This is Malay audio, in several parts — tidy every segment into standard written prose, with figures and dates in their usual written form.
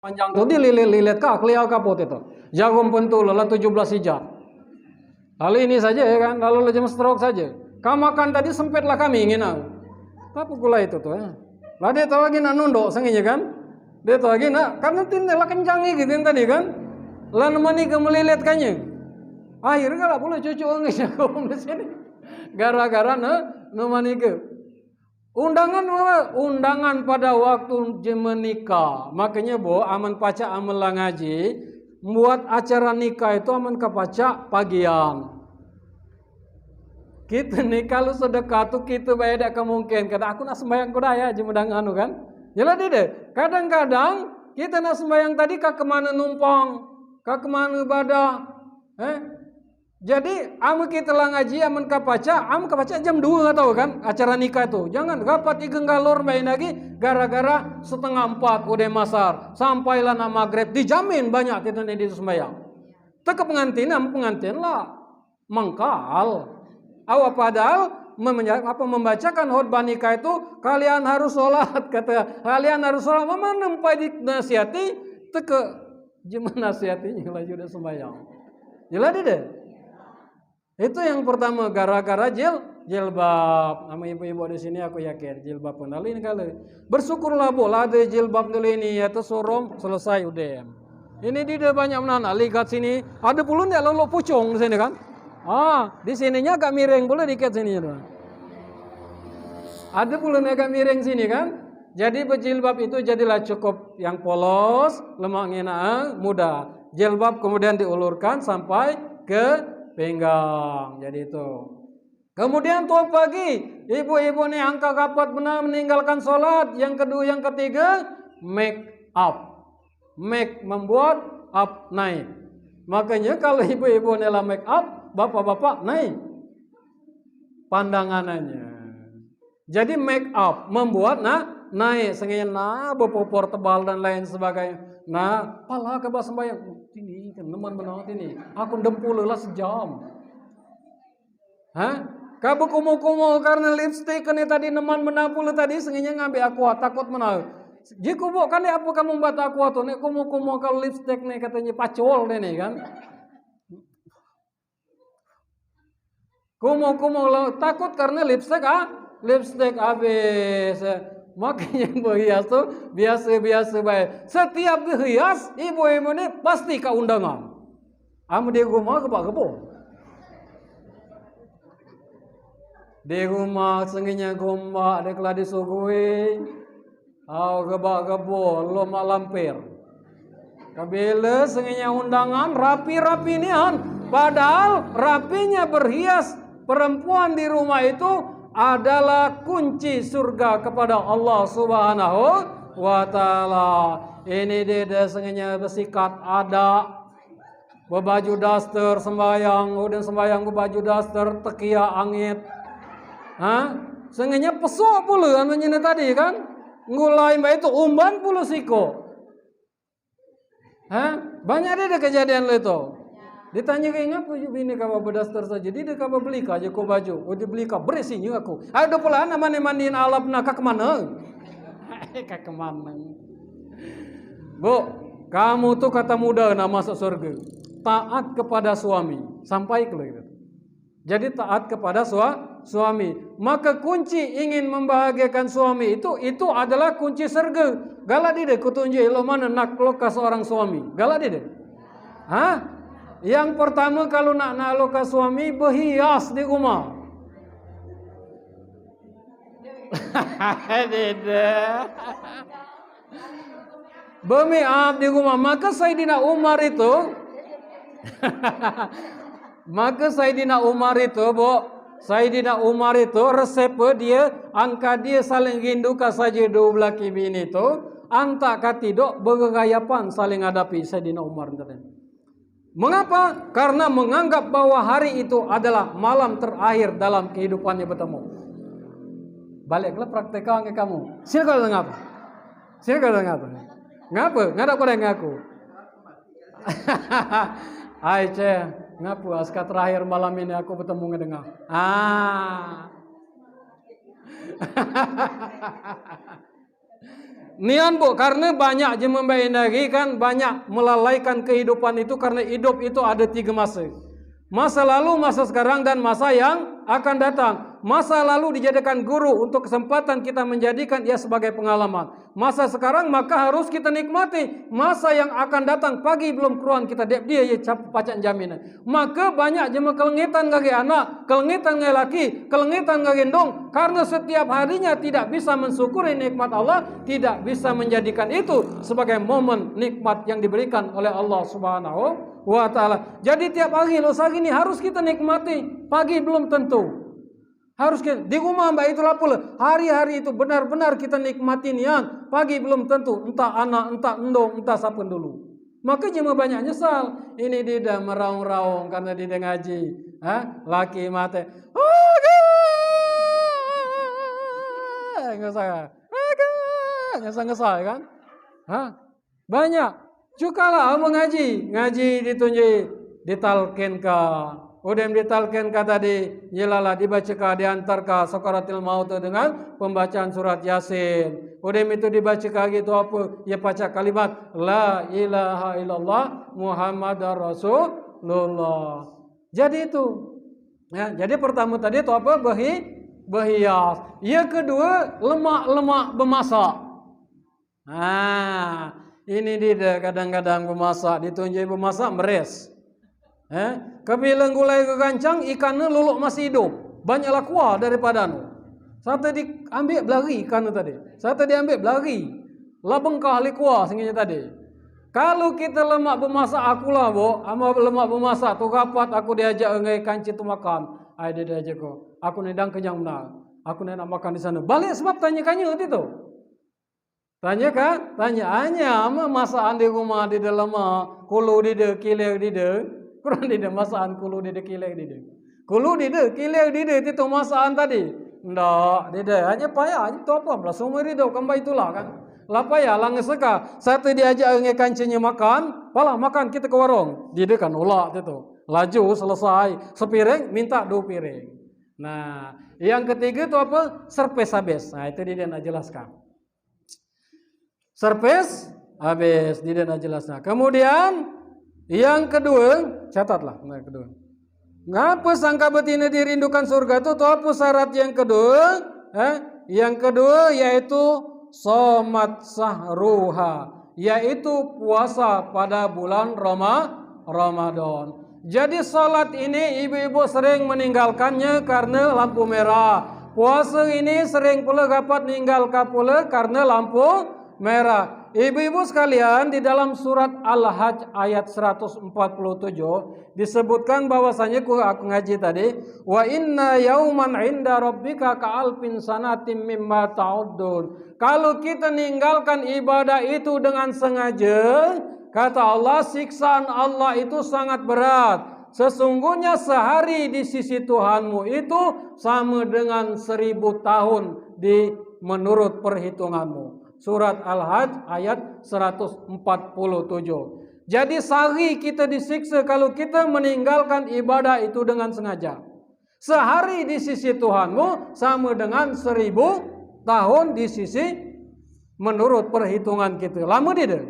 Panjang tuh dililit-lilit kak, keliau kapot itu. Jagung pentul, lelah 17 hijab. Kali ini saja ya kan, lalu jam stroke saja. Kamu makan tadi sempitlah kami ingin aku. Tapi gula itu tuh ya. Lah dia tahu lagi nak nunduk senginya kan. Dia tahu lagi nak, karena tindalah kencangi gitu yang tadi kan. Lah nemani ke melilit kanya. Akhirnya kalau boleh cucu nggak di sini. Gara-gara nemani ke. Undangan pada waktu menikah. Makanya aman pacak aman ngaji, buat acara nikah itu aman kepacak pagian. Kita nih kalau sedekah tuh kita beda kemungkinan. Kata aku nak sembahyang kudaya jemedang anu kan. Jadi deh. Kadang-kadang kita nak sembahyang tadi kak kemana numpang, kak kemana ibadah. Jadi amu kita lah ngaji amun kapaca jam 2 tahu kan acara nikah tuh. Jangan rapat igeng galor main lagi gara-gara setengah 4 udah masar. Sampailah na maghrib dijamin banyak kita di sembahyang. Teka pengantin lah mangkal. Awak padahal membacakan khutbah nikah itu kalian harus sholat kata kalian harus sholat mama nempai dinasihati teka gimana nasihatinya lagi udah sembahyang. Jadi deh. Itu yang pertama gara-gara jilbab. Sama ibu-ibu di sini aku yakin jilbab pun ini kali. Bersyukurlah bola ada jilbab dulu ini ya tuh sorom selesai udah. Ini dia banyak menanak lihat sini. Ada pulun ya lalu pucung di sini kan. Di sininya agak miring pula dikit sini. Ada pulun agak miring sini kan. Jadi berjilbab itu jadilah cukup yang polos, lemaknya mudah. Jilbab kemudian diulurkan sampai ke pinggang. Jadi itu. Kemudian tuh pagi, ibu-ibu nih angka kapat benar meninggalkan sholat. Yang kedua, yang ketiga, make up. Make membuat up naik. Makanya kalau ibu-ibu nela make up, bapak-bapak naik pandangannya. Jadi make up membuat naik sengaja berpopor tebal dan lain sebagainya. Pala ke bas sembahyang ini kan teman benar ini. Aku dempul lah sejam. Kamu kumu-kumu karena lipstick ini tadi teman menapul tadi sengaja ngambil aku takut menau. Jika kumu kan apa kamu membuat aku tuh nek kumu-kumu kalau lipstick nih katanya pacol deh nih kan. Kumu-kumu takut karena lipstick habis. Makanya berhias tuh biasa-biasa baik. Setiap berhias, ibu-ibu ini pasti ke undangan. Amu di rumah kebak-kebuk. Di rumah senginya gombak, ada keladi sugui. Kebak-kebuk, lo mak lampir. Kabila senginya undangan, rapi-rapi nian. Padahal rapinya berhias perempuan di rumah itu adalah kunci surga kepada Allah Subhanahu wa taala. Ini dia sengaja bersikat ada berbaju daster sembayang, udah sembayang berbaju daster tekia angit. Sengaja pesok pula anunya tadi kan. Ngulai mbak itu umban pula siko. Banyak ada kejadian itu. Ditanya kayak ngapa bini kamu berdaster saja. Dia kamu beli aja kau baju. Dibeli kau berisinya aku. Ada pula nama mandiin alap nak kemana? Kak kemana? Bu, kamu tuh kata muda nak masuk surga. Taat kepada suami sampai ke gitu. Jadi taat kepada suami. Maka kunci ingin membahagiakan suami itu adalah kunci surga. Galak dia kutunjuk lo mana nak loka seorang suami. Galak dia. Yang pertama kalau nak naloka suami berhias di rumah. Bermiap di rumah. Maka Sayyidina Umar itu Sayyidina Umar itu resep dia angka dia saling rindukan saja dua belah bini itu antak katidok bergayapan saling hadapi Sayyidina Umar tadi. Mengapa? Karena menganggap bahwa hari itu adalah malam terakhir dalam kehidupannya bertemu. Baliklah praktekkan ke kamu. Silakan ngapa? Ngapa? Ngada kau ngaku. Hai ngapu aska terakhir malam ini aku bertemu dengan. Nian bu, karena banyak je membayangkan kan, banyak melalaikan kehidupan itu karena hidup itu ada 3 masa. Masa lalu, masa sekarang, dan masa yang akan datang. Masa lalu dijadikan guru untuk kesempatan kita menjadikan ia sebagai pengalaman. Masa sekarang maka harus kita nikmati. Masa yang akan datang pagi belum keluar kita dia ya pacak jaminan. Maka banyak jemaah kelengitan ngagi anak, kelengitan ngagi laki, kelengitan ngagi gendong, karena setiap harinya tidak bisa mensyukuri nikmat Allah, tidak bisa menjadikan itu sebagai momen nikmat yang diberikan oleh Allah Subhanahu wa ta'ala. Jadi tiap hari lusa gini harus kita nikmati. Pagi belum tentu. Harus kita di rumah mbak itulah pula. Hari-hari itu benar-benar kita nikmatin ya. Pagi belum tentu. Entah anak, entah endong, entah siapa dulu. Maka jemaah banyak nyesal. Ini dia meraung-raung karena dia ngaji. Laki mati. Ngesah kan? Banyak. Cukalah mengaji. Ngaji ditunjuk. Ditalkin ka. Udem ditalkin ka tadi. Yelala dibaca ka diantar ka sakaratil maut dengan pembacaan surat Yasin. Udem itu dibaca ka gitu apa? Ya baca kalimat La ilaha illallah Muhammadar Rasulullah. Jadi itu. Ya, jadi pertama tadi itu apa? Berhias. Yang kedua lemak-lemak bermasak. Ini dia kadang-kadang bermasak, ditunjuk bermasak meres. Kebilang gulai kegancang, ikannya luluk masih hidup. Banyaklah kuah daripada anu. Satu diambil belari ikan tadi. Satu diambil belari. Labeng kali kuah sehingga tadi. Kalau kita lemak bermasak akulah bo, ama lemak bermasak tu rapat aku diajak ngai kanci tu makan. Ai dia diajak ko. Aku nendang kenyang benar. Aku nak makan di sana. Balik sebab tanya-tanya itu. Tanya kan? Tanya hanya ama masakan di rumah di dalam kulu di de kiler di de. Kurang di de masakan kulu di de kiler di de. Kulu di de kiler di de itu masakan tadi. Ndak, di de hanya payah itu apa? Langsung merido kembali itulah kan. Lah payah lang seka. Satu diajak nge kancinya makan, pala makan kita ke warung. Di de kan ulak itu. Laju selesai, sepiring minta 2 piring. Nah, yang ketiga itu apa? Serpes habis. Nah, itu dia nak jelaskan. Serpes habis, dia nak jelaskan. Kemudian yang kedua, catatlah. Yang kedua. Ngapa sangka betina dirindukan surga itu? Apa syarat yang kedua? Yang kedua yaitu somat sahruha, yaitu puasa pada bulan Ramadan. Jadi salat ini ibu-ibu sering meninggalkannya karena lampu merah. Puasa ini sering pula dapat meninggalkan pula karena lampu merah. Ibu-ibu sekalian, di dalam surat Al-Hajj ayat 147 disebutkan bahwasanya aku ngaji tadi, wa inna yauman inda rabbika ka'alfin sanatim mimma ta'uddun. Kalau kita meninggalkan ibadah itu dengan sengaja, kata Allah, siksaan Allah itu sangat berat. Sesungguhnya sehari di sisi Tuhanmu itu sama dengan 1000 tahun menurut perhitunganmu. Surat Al-Hajj ayat 147. Jadi sehari kita disiksa kalau kita meninggalkan ibadah itu dengan sengaja. Sehari di sisi Tuhanmu sama dengan 1000 tahun di sisi menurut perhitungan kita. Lama tidak?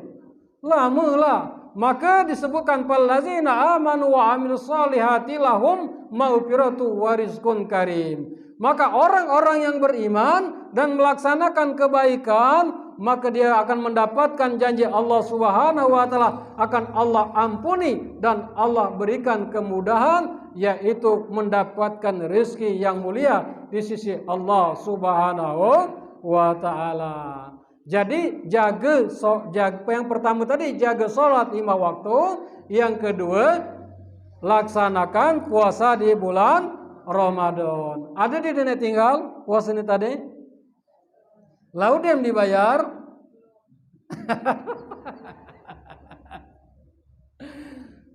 Lama lah. Maka disebutkan fallazina amanu wa amilus solihati lahum maghfiratu wa rizqun karim. Maka orang-orang yang beriman dan melaksanakan kebaikan, maka dia akan mendapatkan janji Allah Subhanahu wa taala, akan Allah ampuni dan Allah berikan kemudahan, yaitu mendapatkan rezeki yang mulia di sisi Allah Subhanahu wa taala. Jadi jaga yang pertama tadi jaga salat 5 waktu, yang kedua laksanakan puasa di bulan Ramadan. Ada di dunia tinggal puasa ini tadi? Lalu dia dibayar.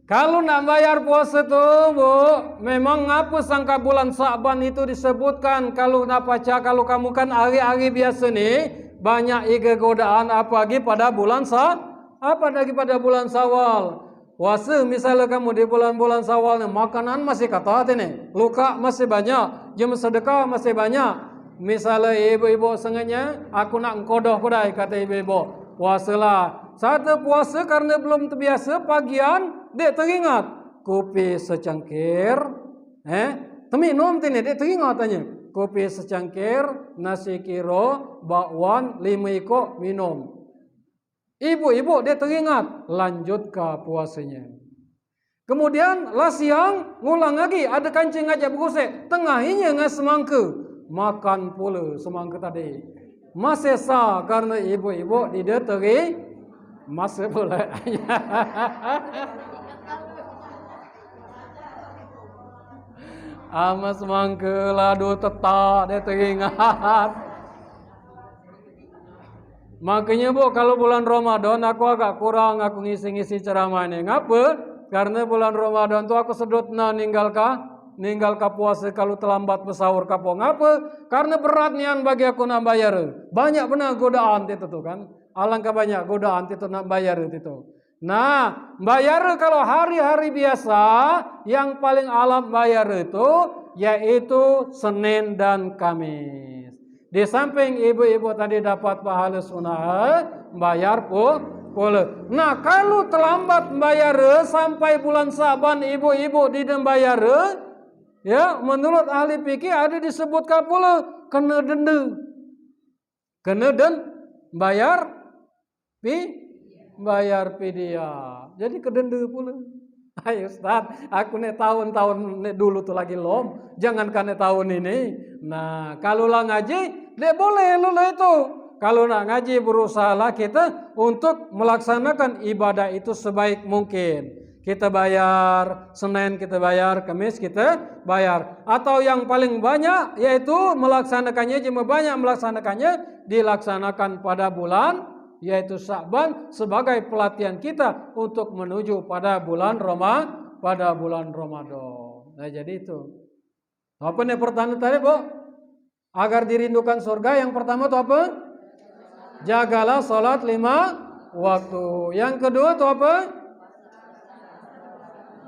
Kalau nak bayar puasa tuh, Bu, memang ngapa sangka bulan Sa'ban itu disebutkan kalau nak baca, kalau kamu kan hari-hari biasa nih banyak godaan apalagi pada bulan pada bulan Syawal. Puasa misalnya kamu di bulan-bulan Syawal nih, makanan masih kata nih, luka masih banyak, jam sedekah masih banyak. Misalnya ibu-ibu sengaja, aku nak kodoh kodai kata ibu-ibu. Puasalah. Satu puasa karena belum terbiasa pagian, dia teringat. Kopi secangkir. Teminum tini, dia teringat tanya. Kopi secangkir, nasi kilo, bakwan, 5 ikut minum. Ibu-ibu dia teringat, lanjut ke puasanya. Kemudian lah siang, ngulang lagi, ada kancing aja bergosek. Tengahinya dengan semangka. Makan pula semangka tadi. Masih sah karena ibu-ibu dia teri. Masih pula. Ama semangka ladu tetak dia teringat. Makanya Bu, kalau bulan Ramadan aku agak kurang aku ngisi-ngisi ceramah ini. Ngapa? Karena bulan Ramadan tu aku sedut ninggal puasa kalau terlambat bersahur kapo. Ngapa? Karena berat nian bagi aku nak bayar. Banyak benar godaan itu tu kan. Alangkah banyak godaan itu nak bayar itu. Nah, bayar kalau hari-hari biasa yang paling alam bayar itu yaitu Senin dan Kamis. Di samping ibu-ibu tadi dapat pahala sunnah, bayar pula. Nah, kalau terlambat bayar sampai bulan Saban ibu-ibu tidak bayar, ya menurut ahli fikih ada disebutkan pula kena denda. Kena bayar fidyah. Jadi kedenda pula. Ayo Ustaz, aku nih tahun-tahun dulu tuh lagi lom, jangankan tahun ini. Nah, kalau lah ngaji, dia boleh lula itu. Kalau nak ngaji berusahalah kita untuk melaksanakan ibadah itu sebaik mungkin. Kita bayar, Senin kita bayar, Kamis kita bayar. Atau yang paling banyak yaitu melaksanakannya, cuma banyak melaksanakannya dilaksanakan pada bulan yaitu Sya'ban sebagai pelatihan kita untuk menuju pada bulan Ramadan. Nah, jadi itu. Apa nih pertanyaan tadi, Bu? Agar dirindukan surga yang pertama itu apa? Jagalah salat 5 waktu. Yang kedua itu apa?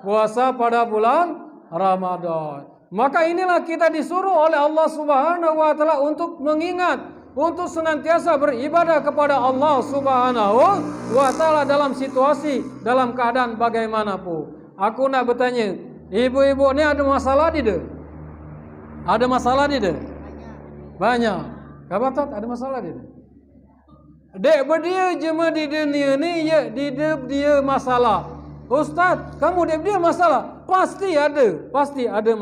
Puasa pada bulan Ramadan. Maka inilah kita disuruh oleh Allah Subhanahu wa taala untuk mengingat, untuk senantiasa beribadah kepada Allah Subhanahu wa taala dalam situasi, dalam keadaan bagaimanapun. Aku nak bertanya, ibu-ibu ni ada masalah tidak? Ada masalah tidak? Banyak. Kabatat ada masalah tidak? Dek berdia jema di dunia ni ya dia masalah. Ustaz, kamu dia masalah? Pasti ada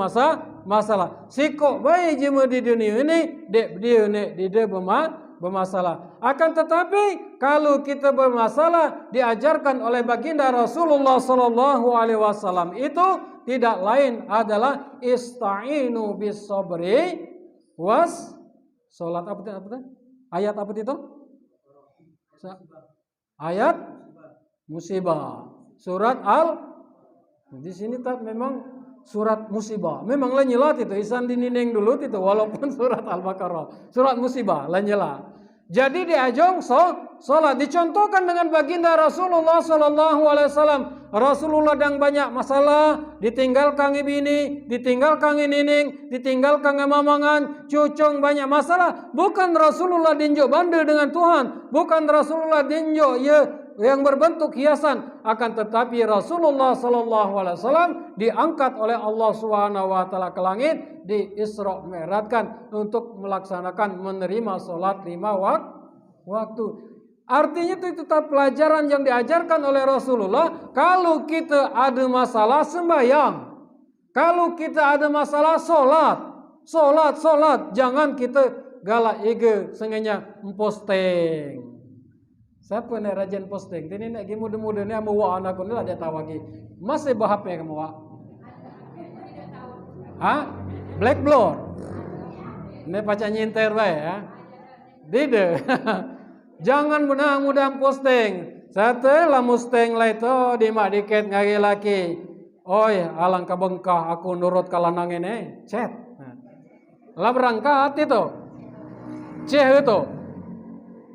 masalah. Sikok baik jema di dunia ini dek dia bermasalah. Akan tetapi kalau kita bermasalah diajarkan oleh baginda Rasulullah sallallahu alaihi wasallam itu tidak lain adalah ista'inu bis sabri was salat apa? Ayat apa itu? Ayat musibah. Surat di sini tak memang surat musibah. Memang lah nyelat itu isan dinineng dulu itu walaupun surat Al-Baqarah. Surat musibah lah nyelat. Jadi diajong salat dicontohkan dengan baginda Rasulullah sallallahu alaihi wasallam. Rasulullah yang banyak masalah, ditinggal kang bini, ditinggal kang nining, ditinggal kang mamangan, cucung banyak masalah. Bukan Rasulullah dinjo bandel dengan Tuhan, bukan Rasulullah dinjo yang berbentuk hiasan, akan tetapi Rasulullah sallallahu alaihi wasallam diangkat oleh Allah Subhanahu wa taala ke langit, di Isra Mi'rajkan untuk melaksanakan menerima salat 5 waktu. Artinya itu tetap pelajaran yang diajarkan oleh Rasulullah. Kalau kita ada masalah sembahyang, kalau kita ada masalah solat, jangan kita galak ege sengaja posting. Siapa nak rajin posting? Ini nak gi muda-muda ni amo wa anak ni lah dia tahu lagi. Masih bahap ya kamu wa? Black blur. Ni pacar nyinter bae ya. Dide. Jangan mudah-mudahan posting. Satu lah Mustang lah itu di mak diket ngari laki. Oi, alangkah bengkah aku nurut kalanang ini. Chat. Lah berangkat itu. Ceh itu.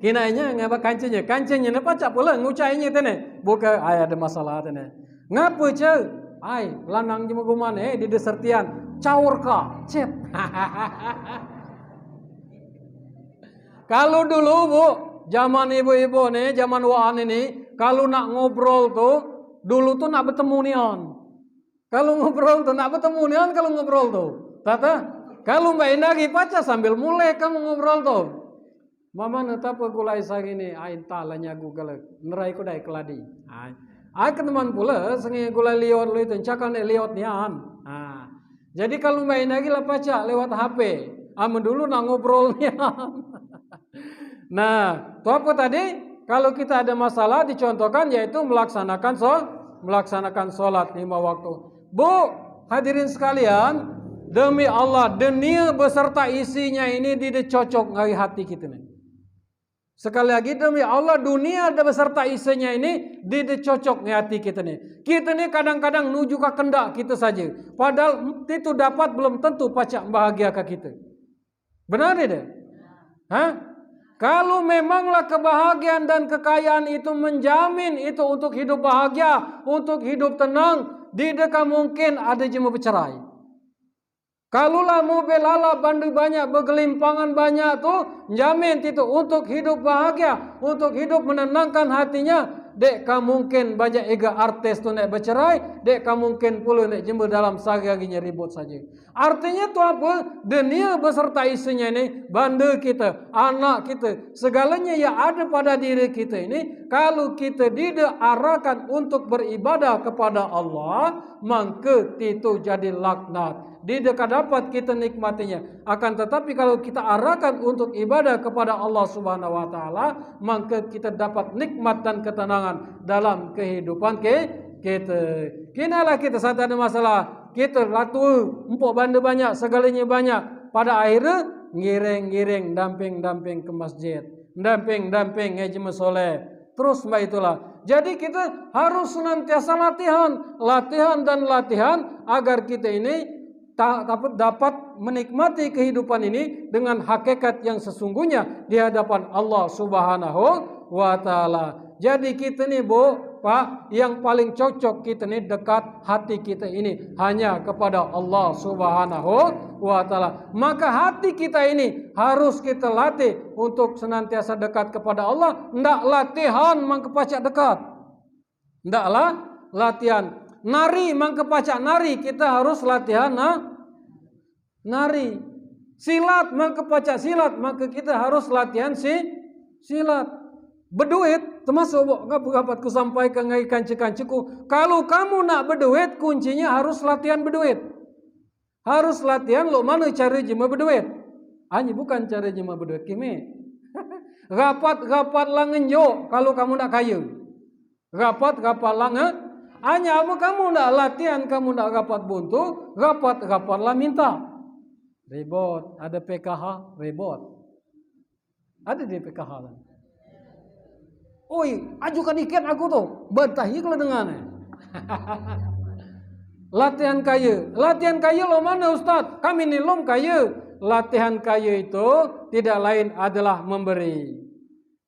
Kinanya ngapa kancingnya ni pacak pula ngucainya tene. Buka ay ada masalah tene. Ngapa ce? Ay, lanang jema guman di desertian. Caur ka. Chat. Kalau dulu Bu, zaman ibu-ibu nih, zaman waan ini, kalau nak ngobrol tuh, dulu tuh nak bertemu nian. Kalau ngobrol tuh nak bertemu nian kalau ngobrol tuh. Tata, kalau Mbak Indah pacar sambil mulai kamu ngobrol tuh. Mama netapa gulai sagini, ain talanya Google, nerai ko dai keladi. Ai teman pula sengi gulai liot lu itu, cakal nek liot nian. Jadi kalau Mbak Indah lah pacar lewat HP, amun dulu nak ngobrol nian. Nah, itu apa tadi? Kalau kita ada masalah dicontohkan yaitu melaksanakan sholat 5 waktu. Bu, hadirin sekalian, demi Allah, dunia beserta isinya ini tidak cocok ngari hati kita nih. Sekali lagi demi Allah, dunia beserta isinya ini tidak cocok ngari hati kita nih. Kita nih kadang-kadang nuju ke kendak kita saja. Padahal itu dapat belum tentu pacak bahagia ke kita. Benar tidak? Hah? Kalau memanglah kebahagiaan dan kekayaan itu menjamin itu untuk hidup bahagia, untuk hidup tenang, tidak mungkin ada jema bercerai. Kalulah mobil ala bandu banyak, bergelimpangan banyak tuh, jamin itu untuk hidup bahagia, untuk hidup menenangkan hatinya. Dek mungkin banyak ega artis tu nak bercerai, dek mungkin pula nak jemur dalam sehari-harinya ribut saja. Artinya tu apa? Dunia beserta isinya ini, banda kita, anak kita, segalanya yang ada pada diri kita ini, kalau kita tidak arahkan untuk beribadah kepada Allah, maka itu jadi laknat. Tidak dapat kita nikmatinya. Akan tetapi kalau kita arahkan untuk ibadah kepada Allah Subhanahu wa taala, maka kita dapat nikmat dan ketenangan dalam kehidupan kita. Kinalah kita saat ada masalah, kita latu empuk benda banyak, segalanya banyak. Pada akhirnya ngiring-ngiring, damping-damping ke masjid, damping-damping ngaji soleh. Terus itulah. Jadi kita harus senantiasa latihan dan latihan agar kita ini dapat menikmati kehidupan ini dengan hakikat yang sesungguhnya di hadapan Allah Subhanahu wa taala. Jadi kita nih Bu, Pak, yang paling cocok kita nih dekat hati kita ini hanya kepada Allah Subhanahu wa taala. Maka hati kita ini harus kita latih untuk senantiasa dekat kepada Allah. Ndak latihan mangkepacak dekat. Ndaklah latihan nari mangkepacak nari, kita harus latihan nari. Silat mangkepacak silat, maka kita harus latihan silat. Berduit termasuk dapat ku sampaikan ngai kanci-kanciku, kalau kamu nak berduit kuncinya harus latihan berduit. Harus latihan lo mana cara jema berduit. Hanya bukan cara jema berduit kimi. Rapat langenjo kalau kamu nak kaya. Rapat langen. Hanya apa kamu nak latihan, kamu nak rapat buntu, rapatlah minta. Ribot, ada PKH, ribot. Ada di PKH kan. Oi, ajukan ikan aku tuh, bentahi kalau dengannya. Latihan kaya lo mana Ustaz? Kami nilom kaya. Latihan kaya itu tidak lain adalah memberi.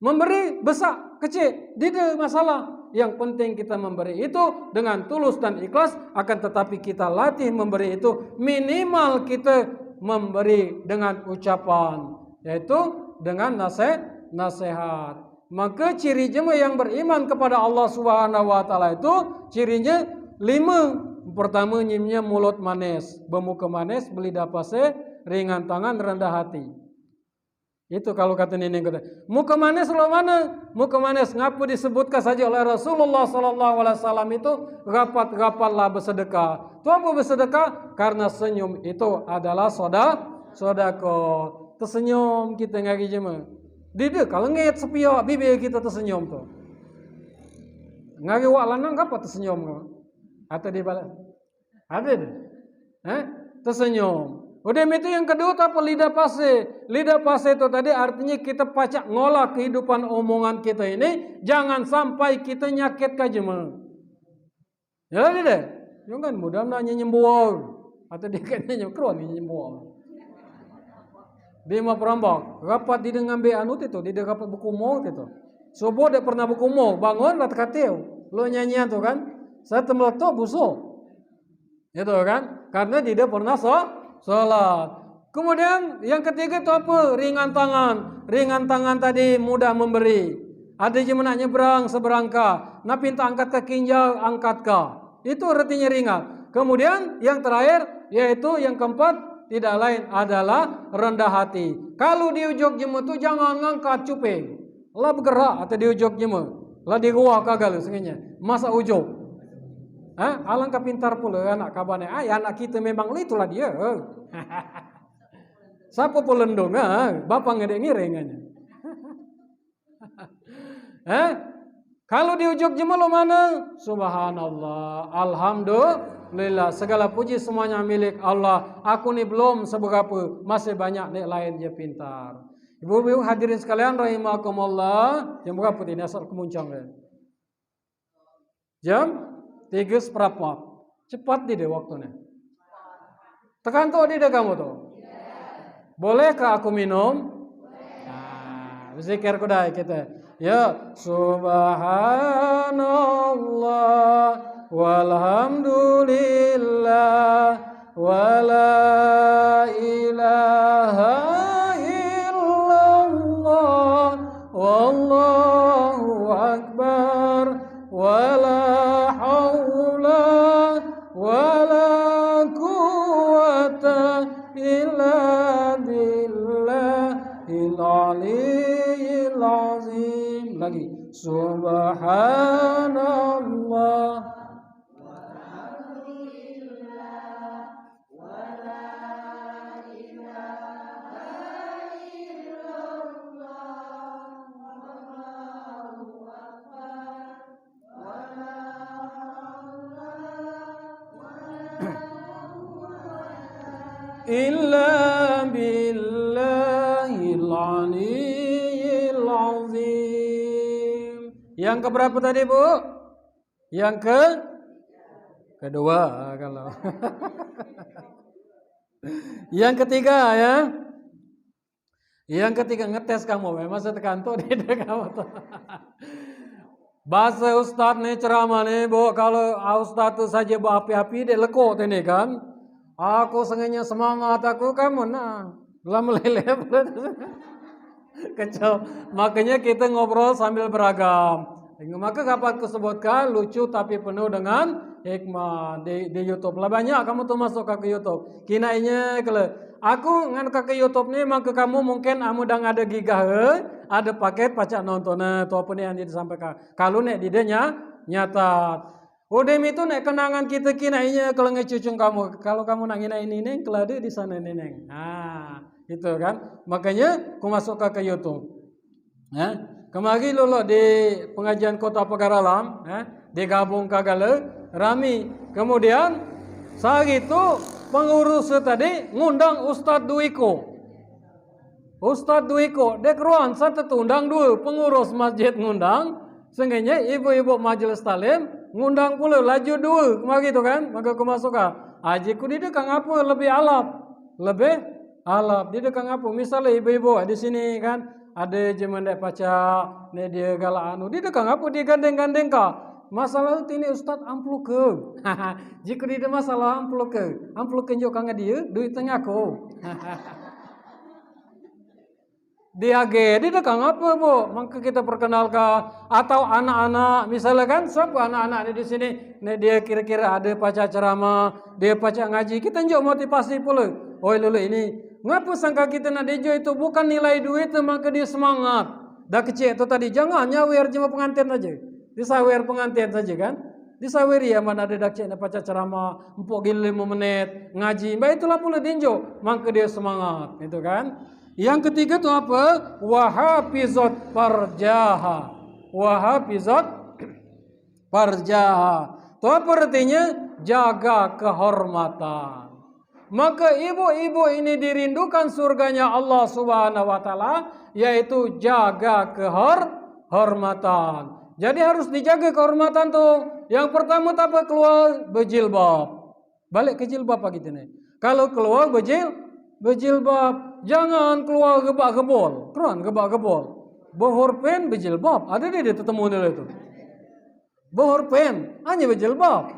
Memberi besar, kecil, tidak masalah. Yang penting kita memberi itu dengan tulus dan ikhlas. Akan tetapi kita latih memberi itu minimal kita memberi dengan ucapan, yaitu dengan nasihat. Maka ciri jemaah yang beriman kepada Allah Subhanahu wa taala itu cirinya 5. Pertama, nyimnya mulut manis, bermuka manis, belidah pasir, ringan tangan, rendah hati. Itu kalau kata nenek kata. Muka manis lo mana? Muka manis ngapa disebutkan saja oleh Rasulullah sallallahu alaihi wasallam itu rapat-rapatlah bersedekah. Tu apa bersedekah? Karena senyum itu adalah sedekah. Tersenyum kita ngari jemaah. Dia kalau ngait sepio bibir kita tersenyum tu. Ngari wak lanang apa tersenyum kau? Atau di balas? Ada deh. Tersenyum. Udah itu yang kedua apa lidah pasir. Lidah pasir itu tadi artinya kita pacak ngolah kehidupan omongan kita ini. Jangan sampai kita nyakit ke jemaah. Ya deh. Jangan mudah nanya nyembual. Atau dia kayaknya nyembual nyembual. Dia mau perambak. Rapat dia ngambil anut itu. Dia rapat buku mau itu. Subuh dia pernah buku mau. Bangun lat katil. Lo nyanyian tuh kan. Saya temelato busuk. Itu kan. Karena dia pernah sholat. Kemudian yang ketiga itu apa? Ringan tangan. Ringan tangan tadi mudah memberi. Ada je nak nyebrang seberangka. Nak pinta angkat kaki jauh, angkat ka. Itu artinya ringan. Kemudian yang terakhir yaitu yang keempat tidak lain adalah rendah hati. Kalau di ujung jemu tu jangan ngangkat cuping. Lah bergerak atau di ujung jemu. Lah di gua kagak sengaja. Masa ujung. Alangkah pintar pula anak kabane. Anak kita memang itulah dia. Siapa pelendung? Bapak ngedek ngirengannya. Kalau di ujung jemalu mana? Subhanallah, alhamdulillah, segala puji semuanya milik Allah. Aku ni belum seberapa, masih banyak nek lain je pintar. Ibu-ibu hadirin sekalian rahimakumullah. Jam berapa ini asal kemuncang dia? Jam 3:15. Cepat dia waktunya. Tekan tu dia kamu tu. Bolehkah aku minum? Zikir kudai kita. Ya subhanallah walhamdulillah wala ilaha illallah wallahu akbar wala haula wala quwwata illa billahil aliyyil azim. Lagi subhanallah illa billahil aliyyil azim. Yang keberapa tadi, Bu? Yang kedua kalau. Yang ketiga ya. Yang ketiga ngetes kamu, masa tekan tuh di kamu tuh. Bahasa ustaz nih ceramah nih, Bu, kalau ustaz tuh saja berapi-api dia lekuk ini kan. Aku sengaja semangat aku kamu nah dalam meleleh kecil. Makanya kita ngobrol sambil beragam. Maka kapan aku sebutkan lucu tapi penuh dengan hikmah di YouTube lah banyak kamu tuh masuk ke YouTube. Kinainya kalau aku ngan ke YouTube nih maka kamu mungkin amudang ada gigah ada paket pacak nonton tuh apa nih yang disampaikan. Kalau nek di dia nyata. Udem itu nek kenangan kita kinainya kalau ngecucung kamu. Kalau kamu nak nginain ini kelade di sana neneng. Itu kan. Makanya aku masuk ke YouTube. Kemari lolo di pengajian Kota Pagaralam, digabung kagale rami. Kemudian saat itu pengurus tadi ngundang Ustadz Duiko. Ustadz Duiko, dek ruan satu undang dua pengurus masjid ngundang. Sehingga ibu-ibu majelis talim ngundang pula laju dua kemari tu kan. Maka aku masuk ke ajiku di dekang apa lebih alap. Di dekang apa. Misalnya ibu-ibu di sini kan. Ada je mendek pacar, ne dia galak anu. Di dekang apa dia gandeng-gandeng ka. Masalah ini Ustaz ampluk ke. Jika dia masalah ampluk ke. Ampluk ke njuk kang dia, duit tengah ko. Dia di dekang apa, Bu? Maka kita perkenalkan atau anak-anak misalnya kan siapa anak-anak di sini, ne dia kira-kira ada pacar ceramah, dia pacar ngaji, kita njuk motivasi pula. Oi lulu ini ngapa sangka kita nak dejo itu bukan nilai duit maka dia semangat. Dah kecil itu tadi jangan nyawer cuma pengantin aja. Disawer pengantin saja kan. Disawer ya mana ada dak cek nak pacar ceramah 45 menit ngaji. Mbak itulah pula dinjo maka dia semangat itu kan. Yang ketiga tu apa? Wahafizat farjaha. Wahafizat farjaha. Tu apa artinya? Jaga kehormatan. Maka ibu-ibu ini dirindukan surganya Allah Subhanahu wa taala yaitu jaga kehormatan. Jadi harus dijaga kehormatan tuh. Yang pertama apa keluar berjilbab. Balik ke jilbab apa gitu nih. Kalau keluar berjilbab, jangan keluar gebak-gebol. Keruan gebak-gebol. Bohorpen berjilbab. Ada dia ketemu dulu itu. Bohorpen hanya berjilbab.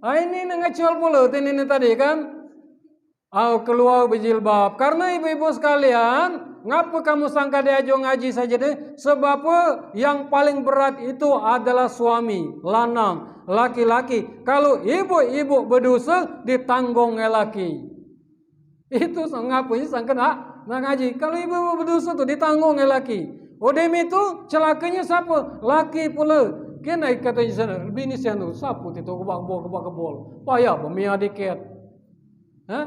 Ini ngecol pula ini tadi kan. keluar berjilbab. Karena ibu-ibu sekalian, ngapa kamu sangka dia ajo ngaji saja deh? Sebab yang paling berat itu adalah suami, lanang, laki-laki. Kalau ibu-ibu berdosa, ditanggung laki. Itu ngapa sangka nak ngaji? Kalau ibu-ibu berdosa tuh ditanggung laki. Odem itu celakanya siapa? Laki pula. Kena katanya sana, bini sianu, siapa itu kebak-kebol. Payah pemia dikit. Hah?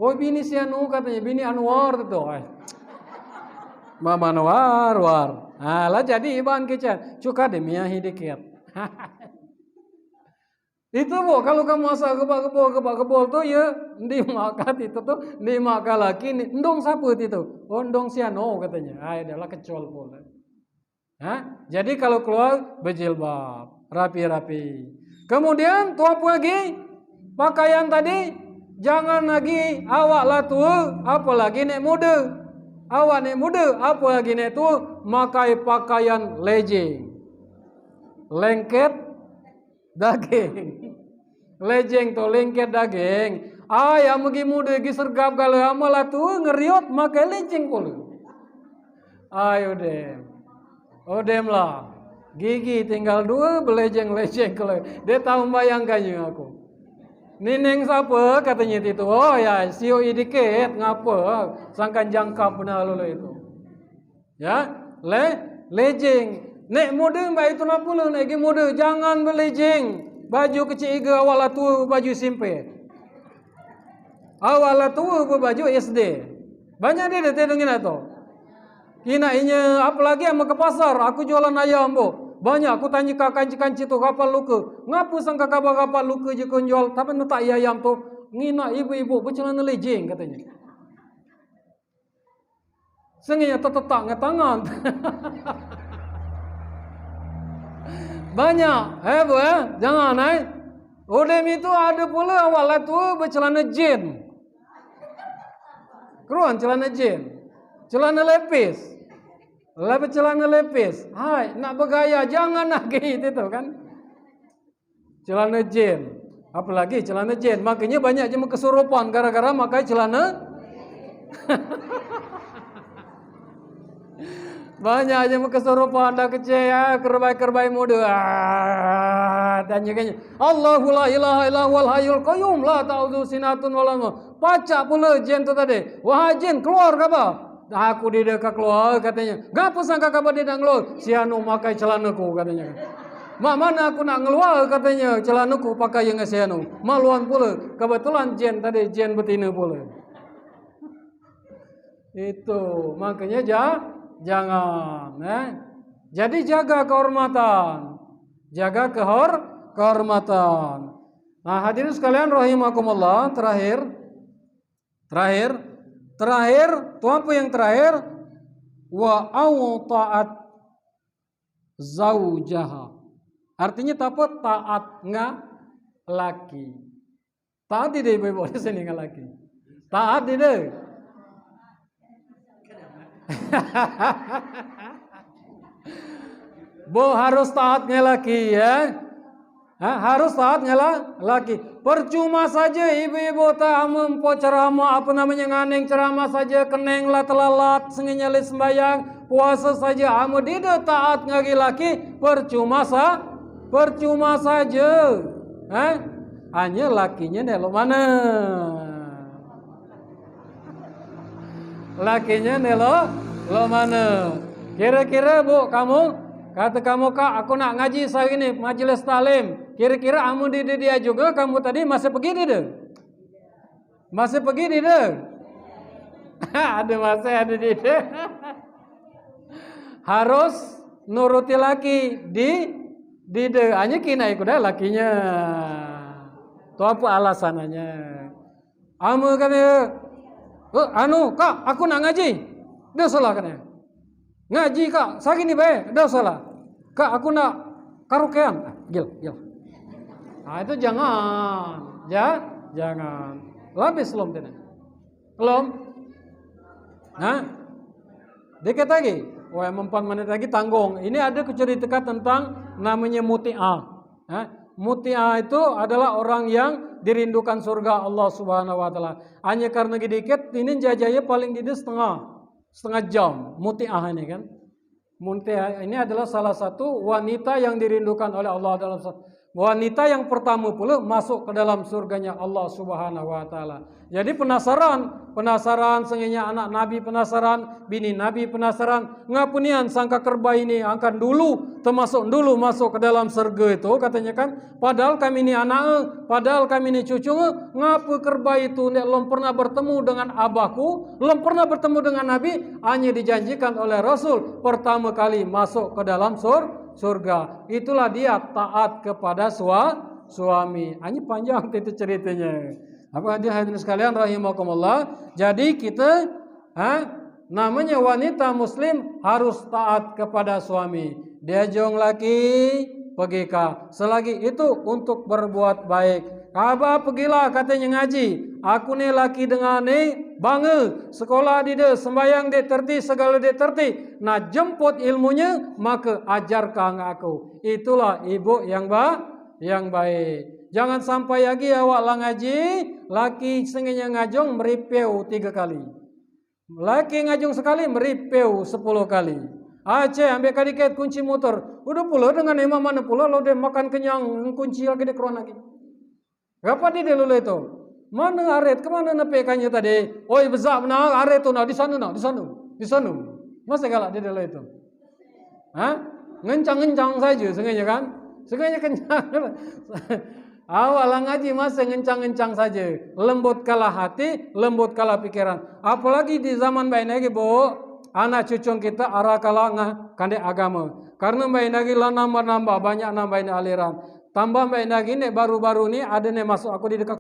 Oh bini sianu katanya, bini Anwar itu. Mama Anwar, lah jadi iban kecan, cuka demiahi dikit. Itu bu, kalau kamu asal kebak-kebol tuh ya, dimakan itu tuh, dimakan lagi, ndong saput itu, oh ndong sianu katanya, adalah kecol pula. Jadi kalau keluar berjilbab, rapi-rapi. Kemudian tuh apa lagi? Pakaian tadi. Jangan lagi awak lah tua, apalagi nek muda. Awak nek muda, apalagi nek tua, makai pakaian legging. Lengket daging. Legging tu lengket daging. Yang megi muda gi sergap kalau amalah tua ngeriot makai legging pula. Ayo dem. Oh dem lah. Gigi tinggal 2 belejeng-lejeng kalau dia tahu bayangkannya aku. Nineng siapa katanya itu? Oh ya, sio dikit ngapa? Sangkan jangkap benar lalu itu. Ya, lejeng. Nek muda mbak itu napa lu nek muda jangan berlejeng. Baju kecil iga awal tu baju simpe. Awal tu baju SD. Banyak dia tengin atau. Kina inya apalagi sama ke pasar, aku jualan ayam bu. Banyak aku tanya kanci tu kapal luka. Ngapu sangka kapal luka je kau jual. Tapi nak ayam tu ngina ibu-ibu bercelana lejeng katanya. Senginya tetak nge tangan. Banyak. Bu jangan Odem itu ada pula awal tu bercelana jen. Keruan celana jen. Celana lepis. Lepas celana lepis, nak bergaya jangan nak gitu kan? Celana jen, apalagi celana jen, makanya banyak je kesurupan gara-gara makai celana. Banyak je kesurupan dah kecil, kerbai muda. Tanya kanya, Allahu la ilaha illa huwal hayyul qayyum la ta'udzu sinatun wala naum. Pacak pula jen tu tadi. Wahai jin, keluar ke apa? Aku di dekat keluar katanya. Ngapa sangka kabar dia nak keluar? Si anu pakai celanaku katanya. Mak mana aku nak keluar katanya celanaku pakai yang si anu. Maluan pula. Kebetulan jen tadi jen betina pula. Itu makanya jangan. Jadi jaga kehormatan. Jaga kehormatan. Nah hadirin sekalian rahimakumullah. Terakhir, tu apa yang terakhir? Wa ta'at zaujaha. Artinya apa? Taat laki. Taat tidak ibu-ibu di sini laki. Taat tidak. Bu harus taatnya laki ya. Harus taatnya laki. Percuma saja ibu-ibu tak mempo ceramah nganeng ceramah saja keneng lah telalat senginya li sembayang puasa saja amu tidak taat ngagi laki percuma saja. Hanya lakinya nelo mana? Lakinya nelo mana? Kira-kira bu kamu kata kamu kak, aku nak ngaji hari ini majelis talim. Kira-kira kamu di dia juga kamu tadi masih pergi dia? Masih pergi dia? Masih ada di dia. Harus nuruti laki di dia. Hanya kina ikut dah lakinya. Tu apa alasannya? Kamu kata, kak, aku nak ngaji. Dia salah kan? Ngaji kak, segini baik, dah salah. Kak, aku nak karaokean. Gil. Itu jangan. Jangan. Labis belum tidak? Belum? Dikit lagi. Wah, 4 menit lagi tanggung. Ini ada cerita tentang namanya muti'ah. Muti'ah itu adalah orang yang dirindukan surga Allah Subhanahu wa taala. Hanya karena dikit ini jajanya paling tidak setengah jam muti'ah ini kan. Muti'ah ini adalah salah satu wanita yang dirindukan oleh Allah dalam wanita yang pertama pula masuk ke dalam surganya Allah Subhanahu wa taala. Jadi penasaran senginya anak Nabi penasaran, bini Nabi penasaran, ngapunian sangka kerba ini akan dulu masuk ke dalam surga itu katanya kan. Padahal kami ini anak, padahal kami ini cucu, ngapa kerba itu belum pernah bertemu dengan abahku, belum pernah bertemu dengan Nabi, hanya dijanjikan oleh Rasul pertama kali masuk ke dalam surga. Itulah dia taat kepada suami. Ini panjang itu ceritanya. Apa hadirin sekalian rahimakumullah. Jadi kita namanya wanita muslim harus taat kepada suami. Dia jong laki pergi ka. Selagi itu untuk berbuat baik. Kaba pergilah katanya ngaji. Aku ni laki dengan ni bangga. Sekolah dia sembayang dia terti segala dia terti. Nah jemput ilmunya maka ajarkan aku. Itulah ibu yang baik. Jangan sampai lagi awak lah ngaji, laki senginya ngajong meripeu 3 kali. Laki ngajong sekali meripeu 10 kali. Aceh ambil kadiket kunci motor. Udah pula dengan imam mana pula lo dia makan kenyang kunci lagi dia keruan lagi. Apa dia dulu itu? Mana aret? Kemana napekannya tadi? Oi besar benar aret tu nak di sana. Masa galak dia dulu itu? Ngencang saja sengaja kan? Sengaja kencang. Awal ngaji masa ngencang saja. Lembut kalah hati, lembut kalah pikiran. Apalagi di zaman baik lagi anak cucu kita arah kalah kandek agama. Karena baik lagi lah nambah banyak nambahin aliran. Tambah baik lagi nih baru-baru ni ada nih masuk aku di dekat